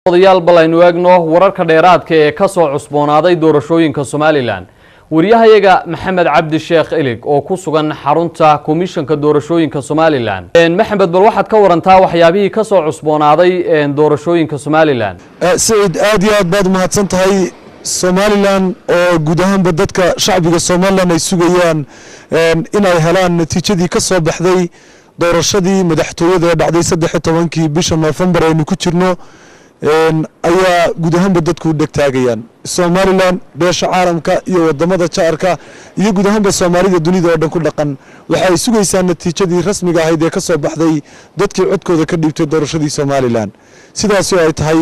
odayaal balaynu eegno wararka dheeraadka ee ka soo cusboonaaday doorashooyinka Somaliland wariyahayaga Maxamed Cabdi Sheekh Ilig oo ku sugan xarunta komishanka doorashooyinka Somaliland Maxamed bal waxaad ka warantaa waxyaabihii ka soo cusboonaaday doorashooyinka Somaliland Said aad iyo aad baad mahadsan tahay Somaliland oo guud ahaanba dadka shacbiga Somaliland ay sugayaan in ay helaan natiijadii ka soo baxday doorashadii madaxtooyada ee dhacday 13 bisha November aynu ku jirno ayaa guud ahaanba dadku dhagtaagayaan Somaliland beesha caalamka iyo wadamada jaarka iyo guud ahaanba Soomaalida dunida oo dhan ku dhaqan waxay sugaysaa natiijadii rasmiga ahayd ee ka soo baxday dadkii codkooda ka dhiibtay doorashadii Somaliland sidaas oo ay tahay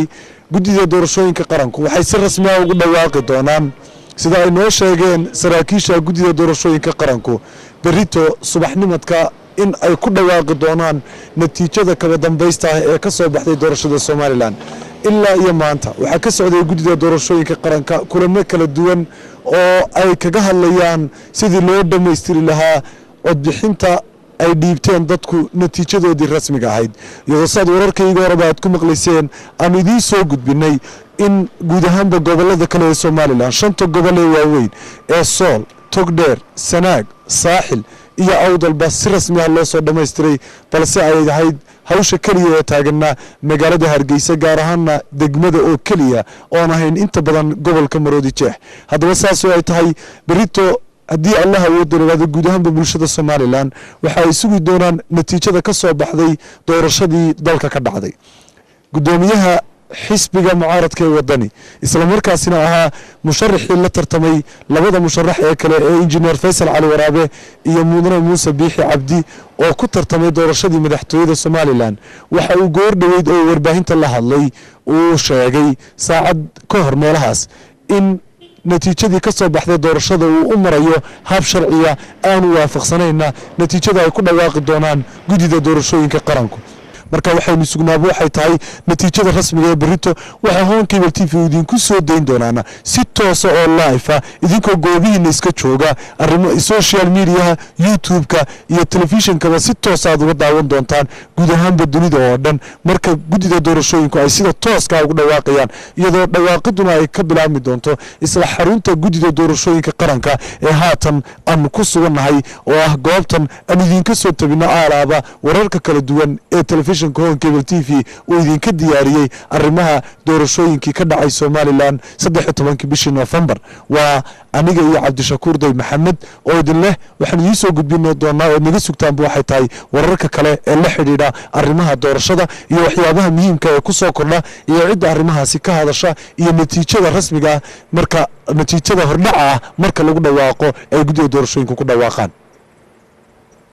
guddiga doorashooyinka qaranku waxay si rasmi ah ugu dhawaaqi doonaan sida ay noo sheegeen saraakiisha guddiga doorashooyinka qaranku berito subaxnimadka in ay ku dhawaaqi doonaan natiijada kala dambaysta ah ee ka soo baxday doorashada Somaliland ilaa iyo maanta waxa ka socday guddiga doorashooyinka qaranka kulamo kala duwan oo ay kaga hadlayaan sidii loo dhameystiri lahaa codbixinta ay dhiibteen dadku natiijadoodii rasmiga ahayd iyadoo sad wararkayga hore baad ku maqlayseen aan idin soo gudbinay in guud ahaanba gobolada kale ee Somaliland shanta gobol ee waaweyn ee Sool Togdheer Sanaag Saaxil iyo awdalba si rasmi ah loo soo dhameystiray balse ay ahayd hawsha kaliya ee taaganna magaalada Hargeysa gaar ahaan degmada oo kaliya oo aan ahayn inta badan gobolka Maroodi Jeex haddaba saas oo ay tahay berito haddii Allah uu diraado guud ahaanba bulshada Somaliland waxa ay sugi doonaan natiijada ka soo baxday doorashadii dalka ka dhacday gudoomiyaha xisbiga mucaaradka ee wadani isla markaasina ahaa musharaxii la tartamay labada musharax ee kale ee injineer Faysal Cali Waraabe iyo Mudane Muuse Biixi Cabdi oo ku tartamay doorashadii madaxtooyada Somaliland waxa uu goor dhaweyd oo warbaahinta la hadlay uu sheegay saacad ka hor meelahaas in natiijadii ka soo baxday doorashada uu u marayo hab sharciya aan waafaqsanayna natiijada ay ku dhawaaqi doonaan guddiga doorashooyinka qaranku marka waxaynu sugnaabo waxay tahay natiijada rasmiga ee berito waxa Home Cable TV idinku soo deyn doonana si toos ah oo live ah idinko goobihiina iska jooga arrimo social media YouTube-ka iyo television-ka si toos ah uga daawan doontaan guud ahaanba dunida oo dhan marka guddiga doorashooyinka ay sida tooska ugu dhawaaqayaan iyadoo dhawaaqiduna ay ka bilaabmi doonto isla xarunta guddiga doorashooyinka qaranka ee haatan aan ku suganahay oo ah goobtan aan idinka soo tabina aalaaba wararka kala duwan ee television Home Cable TV oo idinka diyaariyay arrimaha doorashooyinkii ka dhacay Somaliland 13 bishii November waa aniga iyo Cabdishakuur Day Maxamed oo idin leh waxaan idin soo gudbin doonaa oo naga sugtaan waxay tahay wararka kale ee la xiriira arrimaha doorashada iyo waxyaabaha muhiimka ee ku soo kordha iyo cid arrimahaasi ka hadasha iyo natiijada rasmiga marka natiijada hordhaca marka lagu dhawaaqo ay guddiga doorashooyinka ku dhawaaqaan